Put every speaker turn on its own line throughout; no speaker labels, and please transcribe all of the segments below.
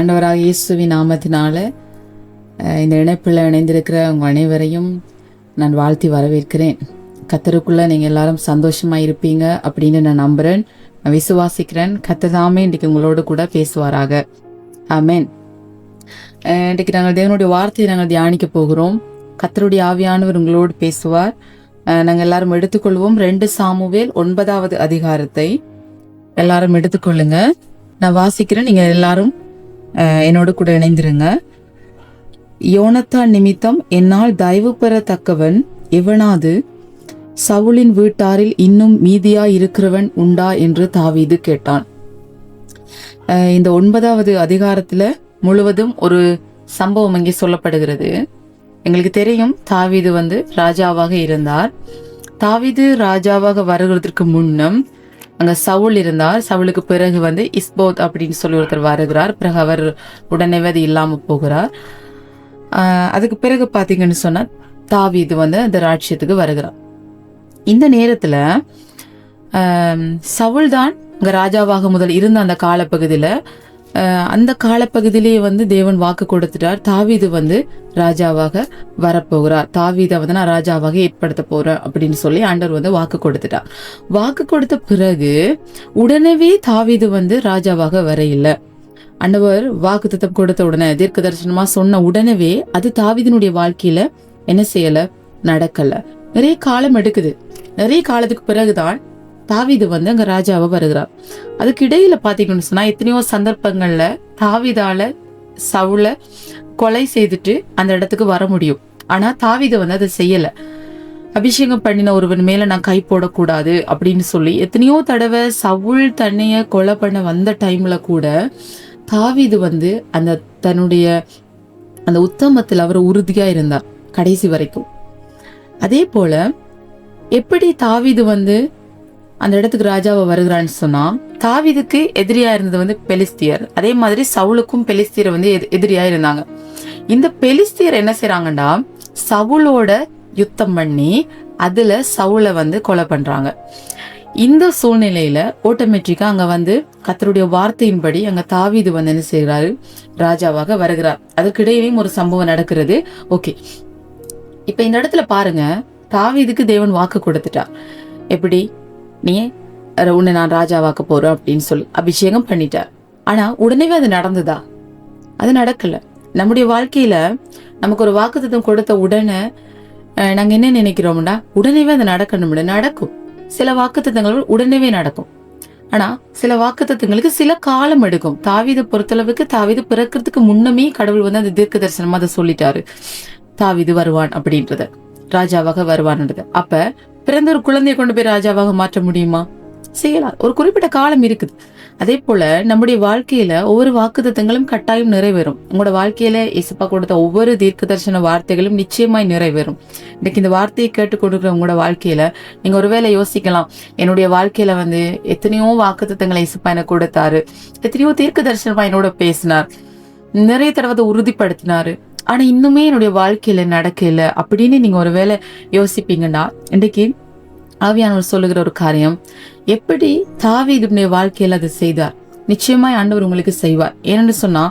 ஆண்டவராக இயேசுவின் நாமத்தினால இந்த இணைப்பில் இணைந்திருக்கிற உங்கள் அனைவரையும் நான் வாழ்த்தி வரவேற்கிறேன். கர்த்தருக்குள்ளே நீங்கள் எல்லாரும் சந்தோஷமாக இருப்பீங்க அப்படின்னு நான் நம்புகிறேன், நான் விசுவாசிக்கிறேன். கர்த்தர் தாமே இன்றைக்கு உங்களோடு கூட பேசுவாராக. ஆமென். இன்றைக்கு நாங்கள் தேவனுடைய வார்த்தையை நாங்கள் தியானிக்க போகிறோம். கர்த்தருடைய ஆவியானவர் உங்களோடு பேசுவார். நாங்கள் எல்லாரும் எடுத்துக்கொள்வோம். 2 சாமுவேல் 9வது அதிகாரத்தை எல்லாரும் எடுத்துக்கொள்ளுங்க. நான் வாசிக்கிறேன், நீங்கள் எல்லாரும் என்னோடு கூட இணைந்திருங்க. யோனத்தான் நிமித்தம் என்னால் தயவு பெறத்தக்கவன் எவனாது சவுலின் வீட்டாரில் இன்னும் மீதியா இருக்கிறவன் உண்டா என்று தாவீது கேட்டான். இந்த 9வது அதிகாரத்துல முழுவதும் ஒரு சம்பவம் இங்கே சொல்லப்படுகிறது. எங்களுக்கு தெரியும், தாவீது ராஜாவாக இருந்தார். தாவீது ராஜாவாக வருகிறதுக்கு முன்னம் அங்க சவுல் இருந்தார். சவுலுக்கு பிறகு இஸ்போத் அப்படின்னு சொல்லி ஒருத்தர் வருகிறார். பிறகு அவர் உடனே அது இல்லாம போகிறார். அதுக்கு பிறகு பாத்தீங்கன்னு சொன்னா தாவீது அந்த ராஜ்யத்துக்கு வருகிறார். இந்த நேரத்துல சவுல் தான் இங்க ராஜாவாக முதல் இருந்த அந்த காலப்பகுதியில அந்த காலப்பகுதியிலேயே தேவன் வாக்கு கொடுத்துட்டார், தாவீது ராஜாவாக வரப்போகிறார், தாவீதை நான் ராஜாவாக ஏற்படுத்த போறேன் அப்படின்னு சொல்லி ஆண்டவர் வாக்கு கொடுத்துட்டார். வாக்கு கொடுத்த பிறகு உடனே தாவீது ராஜாவாக வர இல்லை. ஆண்டவர் வாக்குத்தத்தம் கொடுத்த உடனே, தீர்க்க தரிசனமா சொன்ன உடனே அது தாவீதினுடைய வாழ்க்கையில என்ன செய்யல, நடக்கல. நிறைய காலம் எடுக்குது. நிறைய காலத்துக்கு பிறகுதான் தாவீது அங்க ராஜாவா வருகிறார். அதுக்கு இடையில பாத்தீங்கன்னு சொன்னா எத்தனையோ சந்தர்ப்பங்கள்ல தாவீதால சவுல கொலை செய்துட்டு அந்த இடத்துக்கு வர முடியும். ஆனா தாவீது அதை செய்யல. அபிஷேகம் பண்ணின ஒருவன் மேல நான் கை போடக்கூடாது அப்படின்னு சொல்லி எத்தனையோ தடவை சவுல் தன்னைய கொலை பண்ண வந்த டைம்ல கூட தாவீது அந்த தன்னுடைய அந்த உத்தமத்தில் அவர் உறுதியா இருந்தார் கடைசி வரைக்கும். அதே போல எப்படி தாவீது அந்த இடத்துக்கு ராஜாவை வருகிறான்னு சொன்னா, தாவீதுக்கு எதிரியா இருந்தது பெலிஸ்தியர். அதே மாதிரி சவுலுக்கும் பெலிஸ்தியர் எதிரியா இருந்தாங்க. இந்த பெலிஸ்தியர் என்ன செய்யறாங்கன்னா, சவுலோட யுத்தம் பண்ணி அதுல சவுலை கொலை பண்றாங்க. இந்த சூழ்நிலையில ஆட்டோமேட்டிக்கா அங்க கர்த்தருடைய வார்த்தையின்படி அங்க தாவீது என்ன செய்யறாரு, ராஜாவாக வருகிறார். அதுக்கிடையிலையும் ஒரு சம்பவம் நடக்கிறது. ஓகே, இப்ப இந்த இடத்துல பாருங்க, தாவீதுக்கு தேவன் வாக்கு கொடுத்துட்டார். எப்படி, நீ உன்னை நான் ராஜாவாக்க போறேன் அப்படின்னு சொல்லி அபிஷேகம் பண்ணிட்டார். ஆனா உடனே அது நடந்ததா? அது நடக்கல. நம்முடைய வாழ்க்கையில நமக்கு ஒரு வாக்குத்தத்தம் கொடுத்த உடனே நாங்க என்ன நினைக்கிறோம்னா, உடனே அது நடக்கணும். நடக்கும். சில வாக்குத்தத்தங்கள் உடனே நடக்கும். ஆனா சில வாக்குத்தத்தங்களுக்கு சில காலம் எடுக்கும். தாவீதை பொறுத்தளவுக்கு தாவீது பிறக்கிறதுக்கு முன்னமே கடவுள் அந்த தீர்க்க தரிசனமா அதை சொல்லிட்டாரு, தாவீது வருவான் அப்படின்றத, ராஜாவாக வருவான்ன்றது. அப்ப பிறந்த ஒரு குழந்தையை கொண்டு போய் ராஜாவாக மாற்ற முடியுமா? செய்யலாம். ஒரு குறிப்பிட்ட காலம் இருக்குது. அதே போல நம்முடைய வாழ்க்கையில ஒவ்வொரு வாக்குத்தத்தங்களும் கட்டாயம் நிறைவேறும். உங்களோட வாழ்க்கையில இயேசுப்பா கொடுத்த ஒவ்வொரு தீர்க்க தரிசன வார்த்தைகளும் நிச்சயமாய் நிறைவேறும். இன்னைக்கு இந்த வார்த்தையை கேட்டுக்கொண்டிருக்கிற உங்களோட வாழ்க்கையில நீங்க ஒருவேளை யோசிக்கலாம், என்னுடைய வாழ்க்கையில எத்தனையோ வாக்குத்தத்தங்களை இயேசுப்பா எனக்கு கொடுத்தாரு, எத்தனையோ தீர்க்க தரிசனமா என்னோட பேசினார், நிறைய தடவை உறுதிப்படுத்தினாரு, ஆனா இன்னுமே என்னுடைய வாழ்க்கையில நடக்கல அப்படின்னு நீங்க ஒருவேளை யோசிப்பீங்கன்னா, இன்றைக்கு ஆவியானவர் சொல்லுகிற ஒரு காரியம், எப்படி தாவீதுடைய வாழ்க்கையில அதை செய்தார், நிச்சயமாய் ஆண்டவர் உங்களுக்கு செய்வார். ஏன்னு சொன்னா,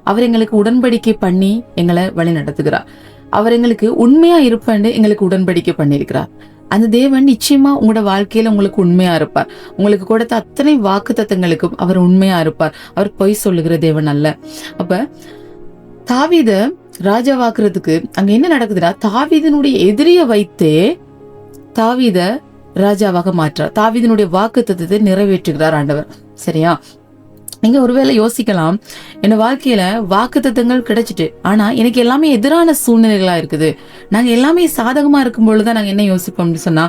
அவர் எங்களுக்கு உடன்படிக்கை பண்ணி எங்களை வழி நடத்துகிறார். அவர் எங்களுக்கு உண்மையா இருப்பான்னு எங்களுக்கு உடன்படிக்கை பண்ணியிருக்கிறார். அந்த தேவன் நிச்சயமா உங்களோட வாழ்க்கையில உங்களுக்கு உண்மையா இருப்பார். உங்களுக்கு கொடுத்த அத்தனை வாக்கு தத்தங்களுக்கும் அவர் உண்மையா இருப்பார். அவர் பொய் சொல்லுகிற தேவன் அல்ல. அப்ப தாவீத ராஜாவாக்குறதுக்கு அங்க என்ன நடக்குதுன்னா, தாவீதினுடைய எதிரிய வைத்தே தாவீத ராஜாவாக மாற்றார். தாவீதினுடைய வாக்கு தத்தத்தை நிறைவேற்றுகிறார் ஆண்டவர். சரியா? நீங்க ஒருவேளை யோசிக்கலாம், என் வாழ்க்கையில வாக்கு தத்தங்கள் கிடைச்சிட்டு, ஆனா எனக்கு எல்லாமே எதிரான சூழ்நிலைகளா இருக்குது. நாங்க எல்லாமே சாதகமா இருக்கும் பொழுதுதான் நாங்க என்ன யோசிப்போம்னு சொன்னா,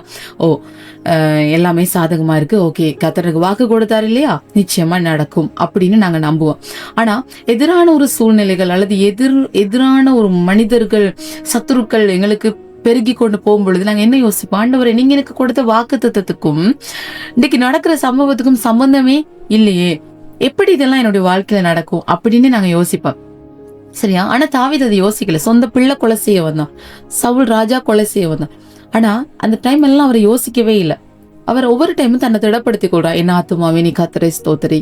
எல்லாமே சாதகமா இருக்கு, ஓகே, கர்த்தருக்கு வாக்கு கொடுத்தாரு இல்லையா, நிச்சயமா நடக்கும் அப்படின்னு நாங்க நம்புவோம். ஆனா எதிரான ஒரு சூழ்நிலைகள் அல்லது எதிரான ஒரு மனிதர்கள், சத்துருக்கள் எங்களுக்கு பெருகி கொண்டு போகும் பொழுது நாங்க என்ன யோசிப்போம், ஆண்டவரே, நீங்க எனக்கு கொடுத்த வாக்கு தத்தத்துக்கும் இன்னைக்கு நடக்கிற சம்பவத்துக்கும் சம்பந்தமே இல்லையே, எப்படி இதெல்லாம் என்னுடைய வாழ்க்கையில நடக்கும் அப்படின்னு நாங்க யோசிப்போம். சரியா? ஆனா தாவீது அதை யோசிக்கல. சொந்த பிள்ளை கொலை செய்ய வந்தான், சவுல் ராஜா கொலை செய்ய வந்தான். ஆனா அந்த டைம் எல்லாம் அவர் யோசிக்கவே இல்லை. அவர் ஒவ்வொரு டைமும் தன்னை திடப்படுத்திக் கொள்றார். என்ன ஆத்துமாவே நீ கர்த்தரை ஸ்தோத்திரி,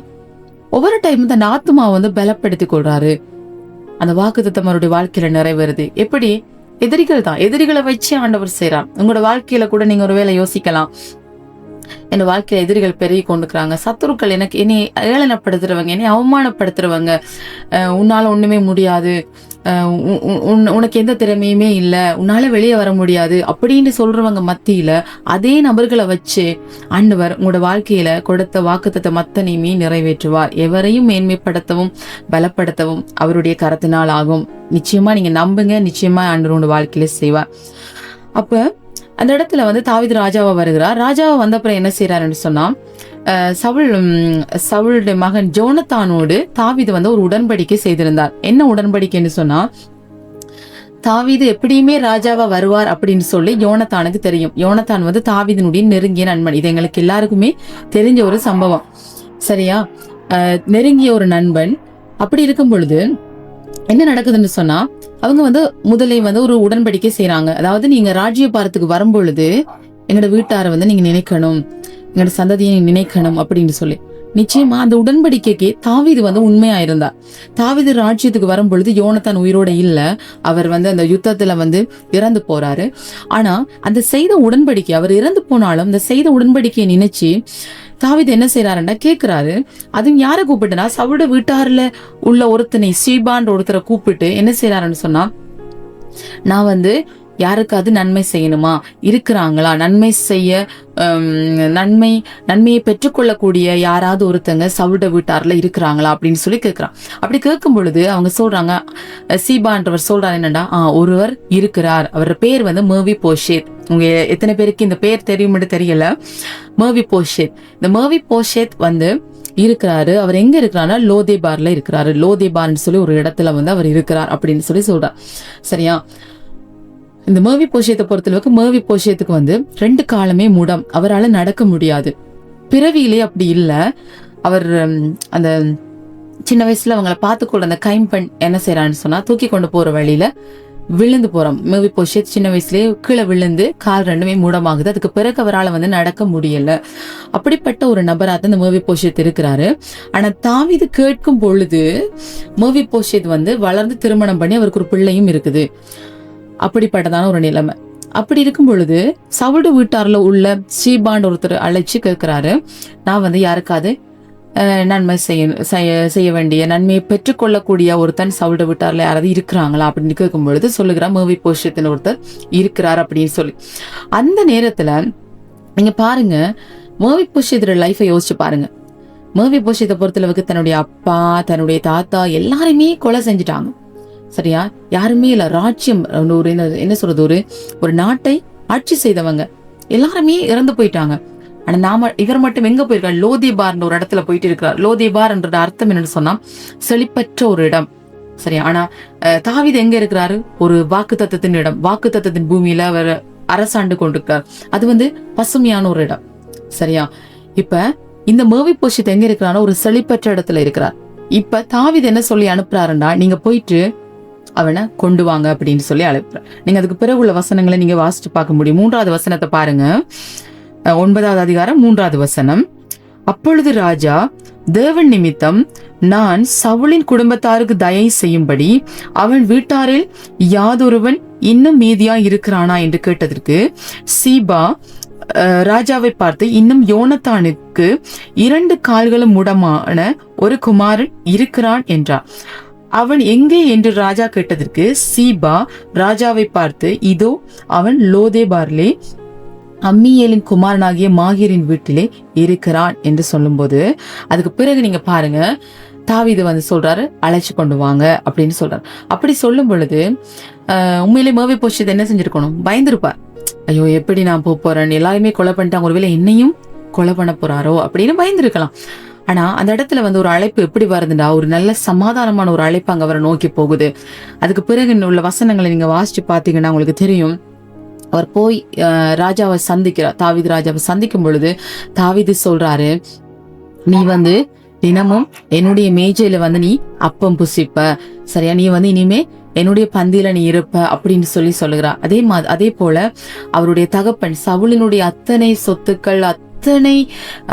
ஒவ்வொரு டைம் அந்த ஆத்துமா வந்து பலப்படுத்தி கொள்றாரு. அந்த வாக்குத்தத்தம் அவருடைய வாழ்க்கையில நிறைவேறுது. எப்படி? எதிரிகள் தான், எதிரிகளை வச்சு ஆண்டவர் செய்றார். உங்களோட வாழ்க்கையில கூட நீங்க ஒருவேளை யோசிக்கலாம், என் வாழ்க்கையில எதிரிகள் பெருகி கொண்டுக்கிறாங்க, சத்துருக்கள் எனக்கு என்னை ஏளனப்படுத்துறவங்க, என்னை அவமானப்படுத்துறவங்க, உன்னால ஒண்ணுமே முடியாது, உனக்கு எந்த திறமையுமே இல்ல, உன்னால வெளியே வர முடியாது அப்படின்னு சொல்றவங்க மத்தியில அதே நபர்களை வச்சு ஆண்டவர் உங்களோட வாழ்க்கையில கொடுத்த வாக்குத்தத்தம் மத்தனையுமே நிறைவேற்றுவார். எவரையும் மேன்மைப்படுத்தவும் பலப்படுத்தவும் அவருடைய கரத்தினால் ஆகும். நிச்சயமா நீங்க நம்புங்க, நிச்சயமா ஆண்டவர் உங்களோட வாழ்க்கையில செய்வார். அப்ப அந்த இடத்துல வந்து தாவீது ராஜாவா வருகிறார். ராஜாவா வந்த அப்புறம் என்ன செய்யறாருன்னு சொன்னா, சவுளுடைய மகன் ஜோனத்தானோடு தாவீது வந்து ஒரு உடன்படிக்கை செய்திருந்தார். என்ன உடன்படிக்கைன்னு சொன்னா, தாவீது எப்படியுமே ராஜாவா வருவார் அப்படின்னு சொல்லி யோனத்தானுக்கு தெரியும். யோனத்தான் வந்து தாவீதினுடைய நெருங்கிய நண்பன். இது எங்களுக்கு எல்லாருக்குமே தெரிஞ்ச ஒரு சம்பவம், சரியா? நெருங்கிய ஒரு நண்பன். அப்படி இருக்கும் பொழுது என்ன நடக்குதுன்னு சொன்னா, அவங்க வந்து முதலே வந்து ஒரு உடன்படிக்கை செய்யறாங்க. அதாவது நீங்க ராஜ்யபாரத்துக்கு வரும்பொழுது எங்களோட வீட்டாரை வந்து நீங்க நினைக்கணும், எங்களோட சந்ததியை நினைக்கணும் அப்படின்னு சொல்லி. நிச்சயமா அந்த உடன்படிக்கைக்கு தாவீது வந்து உண்மையா இருந்தார். தாவீது ராஜ்யத்துக்கு வரும்பொழுது யோனத்தான் உயிரோட இல்ல, அவர் வந்து அந்த யுத்தத்துல வந்து இறந்து போறாரு. ஆனா அந்த செய்த உடன்படிக்கை, அவர் இறந்து போனாலும் அந்த செய்த உடன்படிக்கையை நினைச்சு தாவீது என்ன செய்யறாருன்னா கேட்கிறாரு. அதுவும் யாரை கூப்பிட்டுனா, சவுட வீட்டார்ல உள்ள ஒருத்தனை, சீபான்ற ஒருத்தரை கூப்பிட்டு என்ன செய்யறாருன்னு சொன்னா, நான் வந்து யாருக்காவது நன்மை செய்யணுமா, இருக்கிறாங்களா, நன்மை செய்ய நன்மையை பெற்றுக்கொள்ளக்கூடிய யாராவது ஒருத்தங்க சவுட வீட்டார்ல இருக்கிறாங்களா அப்படின்னு சொல்லி கேட்கிறான். அப்படி கேட்கும் பொழுது அவங்க சொல்றாங்க, சீபான்றவர் சொல்றாரு என்னடா, ஒருவர் இருக்கிறார், அவர் பேர் வந்து மேவி போஷேத். உங்க எத்தனை பேருக்கு இந்த பேர் தெரியும்னு தெரியல. மேவி போஷேத். இந்த மேவி போஷேத் வந்து இருக்கிறாரு. அவர் எங்க இருக்கிறாருன்னா லோதேபார்ல இருக்கிறாரு. லோதேபார்னு சொல்லி ஒரு இடத்துல வந்து அவர் இருக்கிறார் அப்படின்னு சொல்லி சொல்றார், சரியா? இந்த மேவி போஷியத்தை பொறுத்தளவுக்கு மேவி போஷியத்துக்கு வந்து 2 காலமே முடம், அவரால் நடக்க முடியாது. பிறவியிலே அப்படி இல்லை. அவர் அந்த சின்ன வயசுல அவங்கள பார்த்துக்கொள்ள அந்த கைம்பெண் என்ன செய்யறான்னு சொன்னா, தூக்கி கொண்டு போற வழியில விழுந்து போறோம். மேவி போஷியத் சின்ன வயசுலயே கீழே விழுந்து கால் 2மே மூடமாகுது. அதுக்கு பிறகு அவரால் வந்து நடக்க முடியல. அப்படிப்பட்ட ஒரு நபராக இந்த மேவி போஷியத் இருக்கிறாரு. ஆனா தாவீது கேட்கும் பொழுது மேவி போஷியத் வந்து வளர்ந்து திருமணம் பண்ணி அவருக்கு ஒரு பிள்ளையும் இருக்குது. அப்படிப்பட்டதான ஒரு நிலைமை. அப்படி இருக்கும் பொழுது சவுடு வீட்டார்ல உள்ள சீபாண்ட் ஒருத்தர் அழைச்சு கேட்கிறாரு, நான் வந்து யாருக்காவது நன்மை செய்ய வேண்டிய, நன்மையை பெற்றுக்கொள்ளக்கூடிய ஒருத்தன் சவுட வீட்டார்ல யாராவது இருக்கிறாங்களா அப்படின்னு கேட்கும் பொழுது சொல்லுகிறார், மேவி போஷியத்தின் ஒருத்தர் இருக்கிறார் அப்படின்னு சொல்லி. அந்த நேரத்துல நீங்க பாருங்க, மேவி போஷியத்தோட லைஃபை யோசிச்சு பாருங்க. மேவி போஷியத்தை பொறுத்தளவுக்கு தன்னுடைய அப்பா, தன்னுடைய தாத்தா எல்லாருமே கொலை செஞ்சுட்டாங்க, சரியா? யாருமே இல்ல. ராஜ்யம் ஒரு என்ன சொல்றது, ஒரு நாட்டை ஆட்சி செய்தவங்க எல்லாருமே இறந்து போயிட்டாங்க. ஆனா இவர் மட்டும் எங்க போயிருக்காரு? லோதேபார்ன்ற ஒரு இடத்துல போயிட்டு இருக்கிறார். லோதேபார் என்ற அர்த்தம் என்னன்னு சொன்னா செழிப்பற்ற ஒரு இடம், சரியா? ஆனா தாவீது எங்க இருக்கிறாரு? ஒரு வாக்குத்தத்தத்தின் இடம், வாக்குத்தத்தத்தின் பூமியில அவர் அரசாண்டு கொண்டிருக்கார். அது வந்து பசுமையான ஒரு இடம், சரியா? இப்ப இந்த மேவி போஷித் எங்க இருக்கிறாரோ ஒரு செழிப்பற்ற இடத்துல இருக்கிறார். இப்ப தாவீது என்ன சொல்லி அனுப்புறாருன்னா, நீங்க போயிட்டு அவனை கொண்டு வாங்க அப்படின்னு சொல்லி அழைப்புற. நீங்க அதுக்கு பிறகு உள்ள வசனங்களை நீங்க வாசிச்சு பார்க்க முடியும். 3வது வசனத்தை பாருங்க. 9வது அதிகாரம் 3வது வசனம். அப்பொழுது ராஜா, தேவன் நிமித்தம் நான் சவுலின் குடும்பத்தாருக்கு தயை செய்யும்படி அவன் வீட்டாரில் யாதொருவன் இன்னும் மீதியா இருக்கிறானா என்று கேட்டதற்கு சீபா ராஜாவை பார்த்து, இன்னும் யோனத்தானுக்கு 2 கால்களும் முடமான ஒரு குமாரன் இருக்கிறான் என்றார். அவன் எங்கே என்று ராஜா கேட்டதற்கு சீபா ராஜாவை பார்த்து, இதோ அவன் லோதேபார்லே அம்மியேலின் குமாரனாகிய மாகீரின் வீட்டிலே இருக்கிறான் என்று சொல்லும்போது, அதுக்கு பிறகு நீங்க பாருங்க, தாவீது வந்து சொல்றாரு, அழைச்சு கொண்டு வாங்க அப்படின்னு சொல்றாரு. அப்படி சொல்லும் பொழுது உண்மையிலே மேவி போஷித் என்ன செஞ்சிருக்கணும்? பயந்துருப்பார். ஐயோ, எப்படி நான் போறேன், எல்லாருமே கொலை பண்ணிட்டாங்க, ஒருவேளை என்னையும் கொலை பண்ண போறாரோ அப்படின்னு பயந்துருக்கலாம். ஆனா அந்த இடத்துல வந்து ஒரு அழைப்பு எப்படி வருதுண்டா, ஒரு நல்ல சமாதானமான ஒரு அழைப்பு அங்க அவரை நோக்கி போகுது. அதுக்கு பிறகு உள்ள வசனங்களை நீங்க வாசிச்சு பாத்தீங்கன்னா உங்களுக்கு தெரியும். அவர் போய் ராஜாவை சந்திக்கிறார். தாவீது ராஜாவை சந்திக்கும் பொழுது தாவீது சொல்றாரு, நீ வந்து தினமும் என்னுடைய மேஜையில வந்து நீ அப்பம் புசிப்ப, சரியா? நீ வந்து இனிமே என்னுடைய பந்தியில நீ இருப்ப அப்படின்னு சொல்லுகிறார். அதே போல அவருடைய தகப்பன் சவுலினுடைய அத்தனை சொத்துக்கள், அத்தனை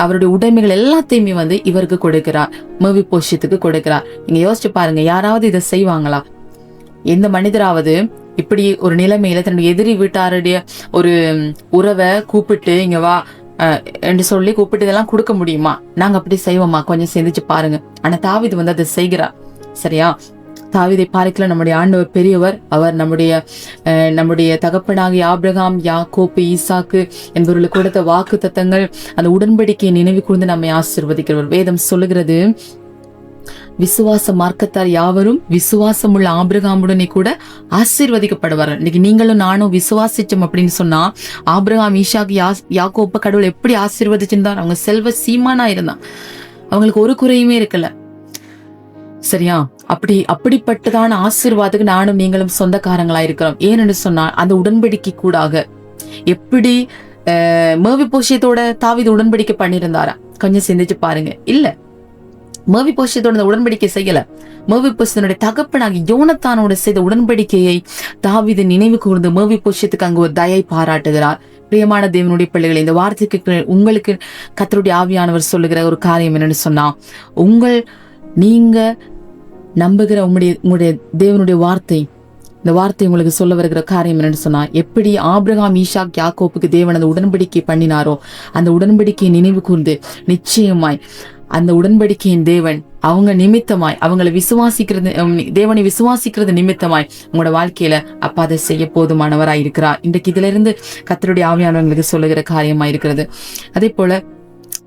அவருடைய உடைமைகள் எல்லாத்தையுமே வந்து இவருக்கு கொடுக்கிறார், மேவிபோஷேத்துக்கு கொடுக்கிறார். நீங்க யோசிச்சு பாருங்க, யாராவது இதை செய்வாங்களா? எந்த மனிதராவது இப்படி ஒரு நிலைமையில தன்னுடைய எதிரி வீட்டாருடைய ஒரு உறவை கூப்பிட்டு இங்க வா என்று சொல்லி கூப்பிட்டு இதெல்லாம் கொடுக்க முடியுமா? நாங்க அப்படி செய்வோமா? கொஞ்சம் சிந்திச்சு பாருங்க. ஆனா தாவீது வந்து அதை செய்கிறார். சரியா? தாவீதை பார்க்கல நம்முடைய ஆண்டவர் பெரியவர். அவர் நம்முடைய தகப்பனாகிய ஆபிரகாம், யாக்கோப்பு, ஈசாக்கு என்பவர்களுக்கு கொடுத்த வாக்கு தத்தங்கள், அந்த உடன்படிக்கையை நினைவு கூர்ந்து நம்மை ஆசீர்வதிக்கிறவர். வேதம் சொல்லுகிறது, விசுவாச மார்க்கத்தார் யாவரும் விசுவாசம் உள்ள ஆபிரகாமுடனே கூட ஆசீர்வதிக்கப்படுவார்கள். இன்னைக்கு நீங்களும் நானும் விசுவாசிச்சோம் அப்படின்னு சொன்னா, ஆபிரகாம், ஈசாக்கு, யாக்கோப்ப கடவுள் எப்படி ஆசீர்வதிச்சிருந்தார்? அவங்க செல்வ சீமானா இருந்தான், அவங்களுக்கு ஒரு குறையுமே இருக்கல. சரியா? அப்படிப்பட்டதான ஆசீர்வாதத்துக்கு நானும் நீங்களும் சொந்தக்காரங்களா இருக்கிறோம். ஏன்னு சொன்னா, அந்த உடன்படிக்கை கூடாக எப்படி மேவிபோஷேத்தோட தாவீது உடன்படிக்கை பண்ணியிருந்தாரா? கொஞ்சம் சிந்திச்சு பாருங்க. இல்ல, மேவிபோஷேத்தோட உடன்படிக்கை செய்யல. மேவிபோஷேத்தினுடைய தகப்பனாகி யோனத்தானோட செய்த உடன்படிக்கையை தாவீது நினைவு கூர்ந்து மேவிபோஷேத்துக்கு அங்கு ஒரு தயை பாராட்டுகிறார். பிரியமான தேவனுடைய பிள்ளைகளை, இந்த வார்த்தைக்கு உங்களுக்கு கர்த்தருடைய ஆவியானவர் சொல்லுகிற ஒரு காரியம் என்னன்னு சொன்னா, நீங்க நம்புகிற உங்களுடைய தேவனுடைய வார்த்தை, இந்த வார்த்தை உங்களுக்கு சொல்ல வருகிற காரியம் என்னன்னு சொன்னா, எப்படி ஆபிரகாம், ஈசாக், யாக்கோப்புக்கு தேவன் அந்த உடன்படிக்கை பண்ணினாரோ, அந்த உடன்படிக்கையை நினைவு கூர்ந்து நிச்சயமாய் அந்த உடன்படிக்கையின் தேவன் அவங்க நிமித்தமாய், அவங்களை விசுவாசிக்கிறது, தேவனை விசுவாசிக்கிறது நிமித்தமாய் உங்களோட வாழ்க்கையில அப்பா அதை செய்ய போதுமானவராய் இருக்கிறார். இன்றைக்கு இதுல இருந்து கர்த்தருடைய ஆவியானவர்களுக்கு சொல்லுகிற காரியமா இருக்கிறது. அதே போல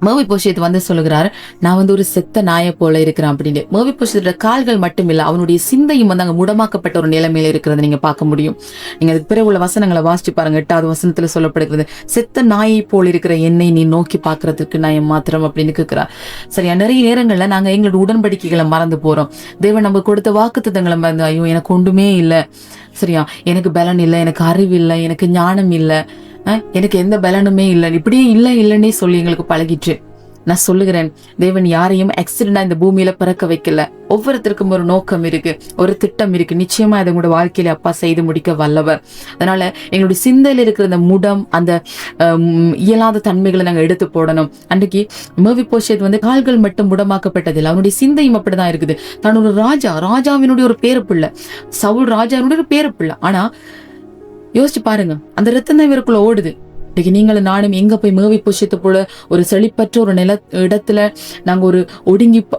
மேவிபோஷேத் வந்து சொல்லுகிறார், நான் வந்து ஒரு செத்த நாயை போல இருக்கிறேன் அப்படின்னு. மேவிபோஷேத்தோட கால்கள் மட்டும் இல்ல, அவனுடைய சிந்தையும் வந்து அங்க முடமாக்கப்பட்ட ஒரு நிலைமையில இருக்கிறது நீங்க பார்க்க முடியும். நீங்க அதுக்கு பிறகு உள்ள வசனங்களை வாசிச்சு பாருங்க. 8வது வசனத்துல சொல்லப்படுகிறது, செத்த நாயை போல் இருக்கிற என்னை நீ நோக்கி பாக்குறதுக்கு நான் மாத்திரம் அப்படின்னு கேட்கிறார். சரியா? நிறைய நேரங்கள்ல நாங்க எங்களோட உடன்படிக்கைகளை மறந்து போறோம். தேவன் நம்ம கொடுத்த வாக்குத்தத்தங்களை மறந்து, ஐயோ எனக்கு ஒன்றுமே இல்லை, சரியா, எனக்கு பலன் இல்லை, எனக்கு அறிவு இல்லை, எனக்கு ஞானம் இல்லை, எனக்கு எந்த பலனுமே இல்லை, இப்படியே இல்லைன்னே சொல்லி எங்களுக்கு பழகிட்டு. நான் சொல்லுகிறேன், தேவன் யாரையும் ஆக்சிடென்டா இந்த பூமியில பிறக்க வைக்கல. ஒவ்வொருத்தருக்கும் ஒரு நோக்கம் இருக்கு, ஒரு திட்டம் இருக்கு. நிச்சயமா அதை உங்களோட வாழ்க்கையில அப்பா செய்து முடிக்க வல்லவர். அதனால எங்களுடைய சிந்தையில இருக்கிற அந்த முடம், அந்த இயலாத தன்மைகளை நாங்க எடுத்து போடணும். அன்றைக்கு மேவிபோஷேத் வந்து கால்கள் மட்டும் முடமாக்கப்பட்டதில்லை, அவனுடைய சிந்தையும் அப்படிதான் இருக்குது. தான் ஒரு ராஜாவினுடைய ஒரு பேரு பிள்ளை, சவுல் ராஜாவினுடைய ஒரு பேரு பிள்ளை. ஆனா யோசிச்சு பாருங்க, அந்த ரத்தம் தான் இவருக்குள்ள ஓடுது. இன்னைக்கு நீங்களும் நானும் எங்க போய் மேவிபோஷேத்து போல ஒரு செழிப்பற்ற ஒரு இடத்துல நாங்க ஒரு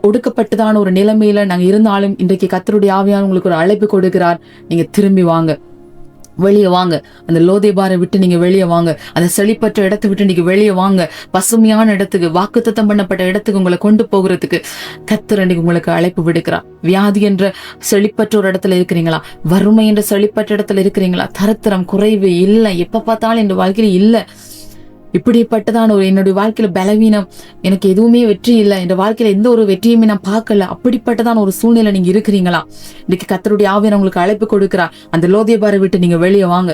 ஒடுக்கப்பட்டதான ஒரு நிலைமையில நாங்க இருந்தாலும், இன்றைக்கு கர்த்தருடைய ஆவியானவர் உங்களுக்கு ஒரு அழைப்பு கொடுக்கிறார். நீங்க திரும்பி வாங்க, வெளியே வாங்க, அந்த லோதேபாரை விட்டு நீங்க வெளியே வாங்க, அந்த செழிப்பற்ற இடத்தை விட்டு நீங்க வெளியே வாங்க, பசுமையான இடத்துக்கு, வாக்குத்தத்தம் பண்ணப்பட்ட இடத்துக்கு உங்களை கொண்டு போகிறதுக்கு கர்த்தர் அன்னைக்கு உங்களுக்கு அழைப்பு விடுக்கிறார். வியாதி என்ற செழிப்பற்ற ஒரு இடத்துல இருக்கிறீங்களா? வறுமை என்ற செழிப்பற்ற இடத்துல இருக்கிறீங்களா? தரத்திரம், குறைவு இல்லை, எப்ப பார்த்தாலும் இந்த வாழ்க்கையில இல்லை, இப்படிப்பட்டதான ஒரு என்னுடைய வாழ்க்கையில பலவீனம், எனக்கு எதுவுமே வெற்றி இல்லை, இந்த வாழ்க்கையில எந்த ஒரு வெற்றியுமே நான் பார்க்கல, அப்படிப்பட்டதான ஒரு சூழ்நிலை நீங்க இருக்கிறீங்களா? இன்னைக்கு கர்த்தருடைய ஆவியானவர் உங்களுக்கு அழைப்பு கொடுக்கிறார். அந்த லோதேபாரை விட்டு நீங்க வெளியே வாங்க,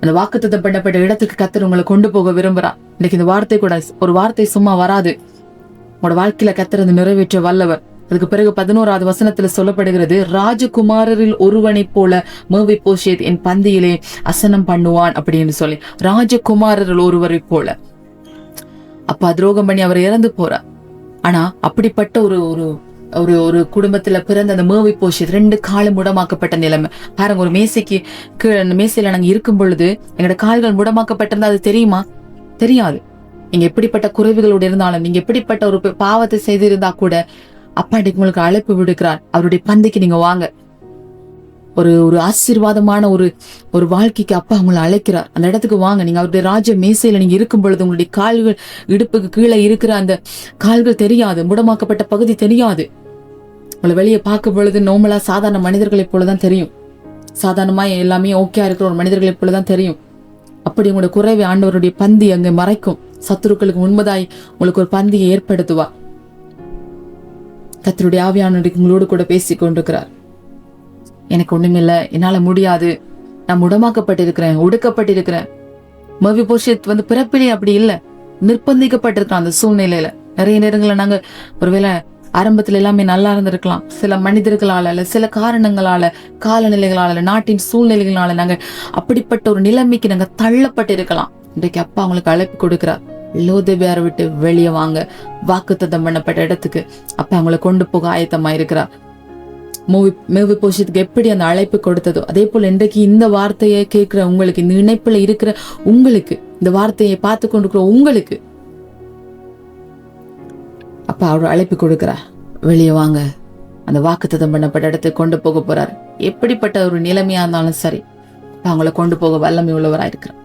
அந்த வாக்குத்தத்தம் பண்ணப்பட்ட இடத்துக்கு கர்த்தர் உங்களை கொண்டு போக விரும்புறா. இன்னைக்கு இந்த வார்த்தை கூட ஒரு வார்த்தை சும்மா வராது, உங்களோட வாழ்க்கையில கர்த்தர் அதை நிறைவேற்ற வல்லவர். அதுக்கு பிறகு 11வது வசனத்துல சொல்லப்படுகிறது, ராஜகுமாரரில் ஒருவனை போல மேவிபோஷேத் என் பந்தியிலே அசனம் பண்ணுவான் அப்படின்னு சொல்லி. ராஜகுமாரரில் ஒருவரை போல. அப்பா துரோகம் பண்ணி அவர் இறந்து போறார். ஆனா அப்படிப்பட்ட ஒரு ஒரு ஒரு குடும்பத்துல பிறந்த அந்த மேவிபோஷேத் 2 காலம் முடமாக்கப்பட்ட நிலைமை பாருங்க. ஒரு மேசைக்கு அந்த மேசையில நாங்க இருக்கும் பொழுது எங்களோட கால்கள் முடமாக்கப்பட்டிருந்தா அது தெரியுமா? தெரியாது. நீங்க எப்படிப்பட்ட குறைவுகளோடு இருந்தாலும், நீங்க எப்படிப்பட்ட ஒரு பாவத்தை செய்திருந்தா கூட அப்பா இன்னைக்கு உங்களுக்கு அழைப்பு விடுக்கிறார். அவருடைய பந்திக்கு நீங்க வாங்க. ஒரு ஆசீர்வாதமான ஒரு வாழ்க்கைக்கு அப்பா உங்களை அழைக்கிறார். அந்த இடத்துக்கு வாங்க. நீங்க அவருடைய ராஜ மேசையில நீங்க இருக்கும் பொழுது உங்களுடைய கால்கள் இடுப்புக்கு கீழே இருக்கிற அந்த கால்கள் தெரியாது, முடமாக்கப்பட்ட பகுதி தெரியாது. உங்களை வெளியே பார்க்கும் பொழுது நோமலா சாதாரண மனிதர்களை போலதான் தெரியும். சாதாரணமா எல்லாமே ஓகே இருக்கிற ஒரு மனிதர்களை போலதான் தெரியும். அப்படி உங்களுடைய குறைவை ஆண்டவருடைய பந்தி அங்க மறைக்கும். சத்துருக்களுக்கு முன்பதாய் உங்களுக்கு ஒரு பந்தியை ஏற்படுத்துவா. கர்த்தருடைய ஆவியானவர் உங்களோடு கூட பேசிக் கொண்டிருக்கிறார். எனக்கு ஒண்ணுமில்லை, என்னால முடியாது, நான் முடமாக்கப்பட்டிருக்கிறேன், ஒடுக்கப்பட்டிருக்கிறேன். மேவிபோஷேத் வந்து பிறப்பிலே அப்படி இல்லை, நிர்பந்திக்கப்பட்டிருக்கிறான் அந்த சூழ்நிலையில. நிறைய நேரங்களில் நாங்க ஒருவேளை ஆரம்பத்துல எல்லாமே நல்லா இருந்திருக்கலாம், சில மனிதர்களால இல்ல சில காரணங்களால, காலநிலைகளால, நாட்டின் சூழ்நிலைகளால நாங்க அப்படிப்பட்ட ஒரு நிலைமைக்கு நாங்க தள்ளப்பட்டு இருக்கலாம். இன்றைக்கு அப்பா உங்களுக்கு அழைப்பு கொடுக்கிறார். லோதேபியாரை விட்டு வெளியே வாங்க, வாக்குத்தத்தம் பண்ணப்பட்ட இடத்துக்கு அப்ப அவங்களை கொண்டு போக ஆயத்தமா இருக்கிறார். மேவிபோஷத்துக்கு எப்படி அந்த அழைப்பு கொடுத்ததோ அதே போல இன்றைக்கு இந்த வார்த்தையை கேட்கிற உங்களுக்கு, இந்த இணைப்புல இருக்கிற உங்களுக்கு, இந்த வார்த்தையை பார்த்து கொண்டிருக்கிற உங்களுக்கு அப்ப அவர் அழைப்பு கொடுக்கிறார். வெளியே வாங்க, அந்த வாக்குத்தத்தம் பண்ணப்பட்ட இடத்துக்கு கொண்டு போக போறாரு. எப்படிப்பட்ட ஒரு நிலைமையா இருந்தாலும் சரி, அவங்களை கொண்டு போக வல்லமை உள்ளவராக இருக்கிறார்.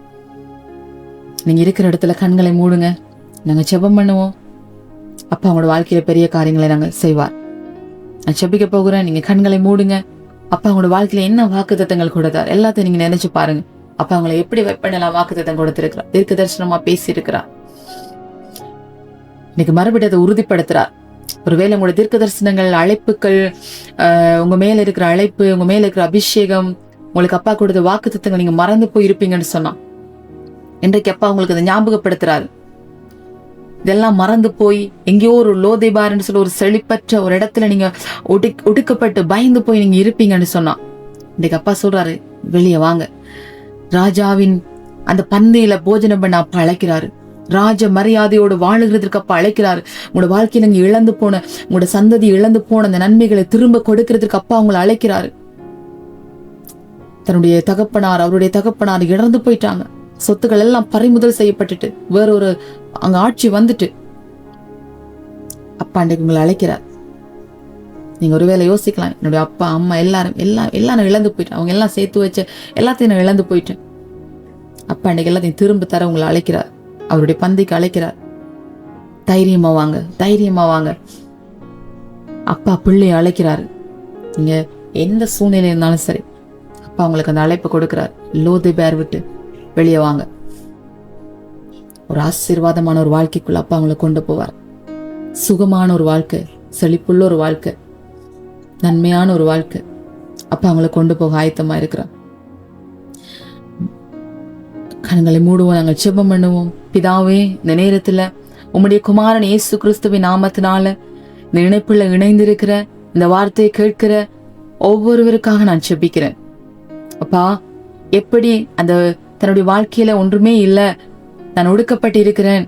நீங்க இருக்கிற இடத்துல கண்களை மூடுங்க, நாங்க செபம் பண்ணுவோம். அப்ப அவங்களோட வாழ்க்கையில பெரிய காரியங்களை நாங்கள் செய்வார். நான் செபிக்க போகிறேன், நீங்க கண்களை மூடுங்க. அப்ப அவங்களோட வாழ்க்கையில என்ன வாக்குத்தத்தங்கள் கொடுத்தார் எல்லாத்தையும் நீங்க நினைச்சு பாருங்க. அப்ப அவங்களை எப்படி வெப்பனெல்லாம் வாக்குத்தத்தம் கொடுத்திருக்கிறார், தீர்க்க தரிசனமா பேசி இருக்கிறார். இன்னைக்கு மறுபடியும் அதை உறுதிப்படுத்துறார். ஒருவேளை உங்களோட தீர்க்க தரிசனங்கள், அழைப்புகள், உங்க மேல இருக்கிற அழைப்பு, உங்க மேல இருக்கிற அபிஷேகம், உங்களுக்கு அப்பா கொடுத்த வாக்குத்தத்தங்கள் நீங்க மறந்து போய் இருப்பீங்கன்னு சொன்னா, இன்றைக்கு அப்பா உங்களுக்கு அதை ஞாபகப்படுத்துறாரு. இதெல்லாம் மறந்து போய் எங்கேயோ ஒரு லோதேபார்னு சொல்ல ஒரு செழிப்பற்ற ஒரு இடத்துல நீங்க ஒடுக்கப்பட்டு பயந்து போய் நீங்க இருப்பீங்கன்னு சொன்னா, இன்றைக்கு அப்பா சொல்றாரு, வெளியே வாங்க. ராஜாவின் அந்த பந்தியில போஜனம் பண்ண அப்பா அழைக்கிறாரு. ராஜ மரியாதையோடு வாழுகிறதுக்கு அப்பா அழைக்கிறாரு. உங்களோட வாழ்க்கையில நீங்க இழந்து போன, உங்களோட சந்ததி இழந்து போன அந்த நன்மைகளை திரும்ப கொடுக்கறதுக்கு அப்பா உங்களை அழைக்கிறாரு. தன்னுடைய தகப்பனார், அவருடைய தகப்பனார் இழந்து போயிட்டாங்க. சொத்துக்கள் எல்லாம் பறிமுதல் செய்யப்பட்டுட்டு வேறொரு அங்க ஆட்சி வந்துட்டு அப்பா அன்றைக்கு உங்களை அழைக்கிறார். நீங்க ஒருவேளை யோசிக்கலாம், என்னுடைய அப்பா அம்மா எல்லாம் நான் இழந்து போயிட்டேன், அவங்க எல்லாம் சேர்த்து வச்ச எல்லாத்தையும் நான் இழந்து போயிட்டேன். அப்பா அன்றைக்கு எல்லாத்தையும் திரும்ப தர உங்களை அழைக்கிறார். அவருடைய பந்திக்கு அழைக்கிறார். தைரியமா வாங்க, தைரியமா வாங்க. அப்பா பிள்ளைய அழைக்கிறாரு. நீங்க எந்த சூழ்நிலை இருந்தாலும் சரி, அப்பா உங்களுக்கு அந்த அழைப்பு கொடுக்கிறார். லோதேபார் விட்டு வெளியே வாங்க. ஒரு ஆசீர்வாதமான ஒரு வாழ்க்கைக்குள்ள அப்பா அவங்களை கொண்டு போவார். சுகமான ஒரு வாழ்க்கை, செழிப்புள்ள ஒரு வாழ்க்கை, நன்மையான ஒரு வாழ்க்கை அப்பா அவங்களை கொண்டு போக ஆயத்தமா இருக்கிறார். கண்களை மூடுவோம், நாங்கள் செபம் பண்ணுவோம். பிதாவே, இந்த நேரத்துல உம்முடைய குமாரன் இயேசு கிறிஸ்துவின் நாமத்தினால இந்த இணைப்புல இணைந்திருக்கிற, இந்த வார்த்தையை கேட்கிற ஒவ்வொருவருக்காக நான் செபிக்கிறேன். அப்பா, எப்படி அந்த தன்னுடைய வாழ்க்கையில ஒன்றுமே இல்லை, நான் ஒடுக்கப்பட்டு இருக்கிறேன்,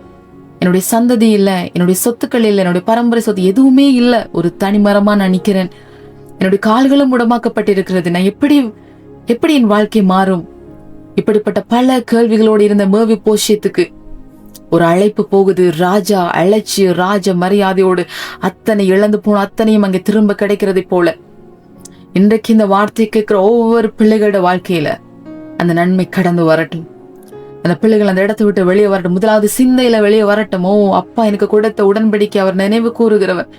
என்னுடைய சந்ததி இல்லை, என்னுடைய சொத்துக்கள் இல்லை, என்னுடைய பரம்பரை சொத்து எதுவுமே இல்லை, ஒரு தனிமரமா நான் நிற்கிறேன், என்னுடைய கால்களும் முடமாக்கப்பட்டு இருக்கிறது, நான் எப்படி என் வாழ்க்கை மாறும்? இப்படிப்பட்ட பல கேள்விகளோடு இருந்த மேவிபோஷத்துக்கு ஒரு அழைப்பு போகுது. ராஜா அழைச்சி, ராஜ மரியாதையோடு அத்தனை இழந்து போன அத்தனையும் அங்கே திரும்ப கிடைக்கிறதை போல இன்றைக்கு இந்த வார்த்தை கேட்கிற ஒவ்வொரு பிள்ளைகளோட வாழ்க்கையில அந்த நன்மை கடந்து வரட்டும். அந்த பிள்ளைகள் அந்த இடத்தை விட்டு வெளியே வரட்டும். முதலாவது சிந்தையில வெளியே வரட்டும். ஓ, அப்பா எனக்கு கொடுத்த உடன்படிக்கை அவர் நினைவு கூறுகிறவர்.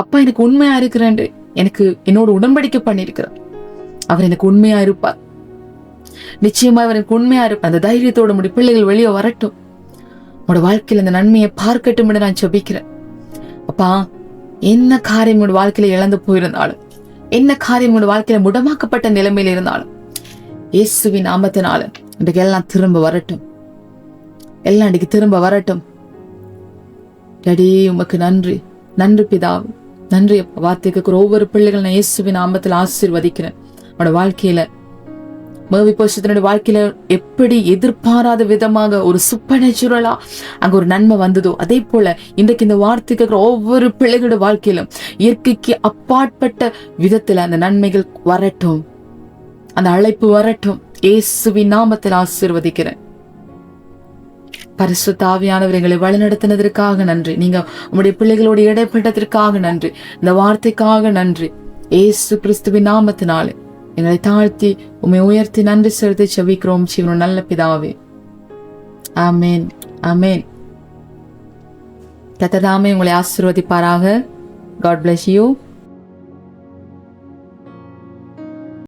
அப்பா எனக்கு உண்மையா இருக்கிறேன், எனக்கு என்னோட உடன்படிக்கை பண்ணியிருக்கிறார், அவர் எனக்கு உண்மையா இருப்பார், நிச்சயமா அவர் எனக்கு உண்மையா இருப்பார். அந்த தைரியத்தோட முடிய பிள்ளைகள் வெளியே வரட்டும். உங்களோட வாழ்க்கையில அந்த நன்மையை பார்க்கட்டும் என்று நான் ஜெபிக்கிறேன். அப்பா, என்ன காரியம் உங்களோட வாழ்க்கையில இழந்து போயிருந்தாலும், என்ன காரியம் உங்களோட வாழ்க்கையில முடமாக்கப்பட்ட நிலைமையில இருந்தாலும், இயேசுவின் நாமத்தினால இன்றைக்கு எல்லாம் திரும்ப வரட்டும். எல்லாம் இன்றைக்கு திரும்ப வரட்டும். டடி, உமக்கு நன்றி, நன்றி பிதாவே, நன்றி. வார்த்தைக்கு ஒவ்வொரு பிள்ளைகள் நான் இயேசுவின் நாமத்தில் ஆசீர்வதிக்கிறேன். அவனோட வாழ்க்கையில மேவிபோஷத்தினுடைய வாழ்க்கையில எப்படி எதிர்பாராத விதமாக ஒரு சூப்பர்நேச்சுரலா அங்க ஒரு நன்மை வந்ததோ, அதே போல இன்றைக்கு இந்த வார்த்தைக்கு ஒவ்வொரு பிள்ளைகளோட வாழ்க்கையிலும் இயற்கைக்கு அப்பாற்பட்ட விதத்துல அந்த நன்மைகள் வரட்டும், அந்த அழைப்பு வரட்டும். இயேசுவின் நாமத்தில் ஆசீர்வதிக்கிறேன். பரிசுத்த ஆவியானவர் எங்களை வழிநடத்தினதற்காக நன்றி. நீங்க உங்களுடைய பிள்ளைகளோடு இடைப்பட்டதற்காக நன்றி. இந்த வார்த்தைக்காக நன்றி. இயேசு கிறிஸ்துவின் நாமத்தினாலே எங்களை தாழ்த்தி உம்மை உயர்த்தி நன்றி செலுத்தி செபிக்கிறோம் ஜீவனுள்ள நல்ல பிதாவே. ஆமேன், ஆமேன். கர்த்தர் தாமே உங்களை ஆசீர்வதிப்பாராக. God bless you.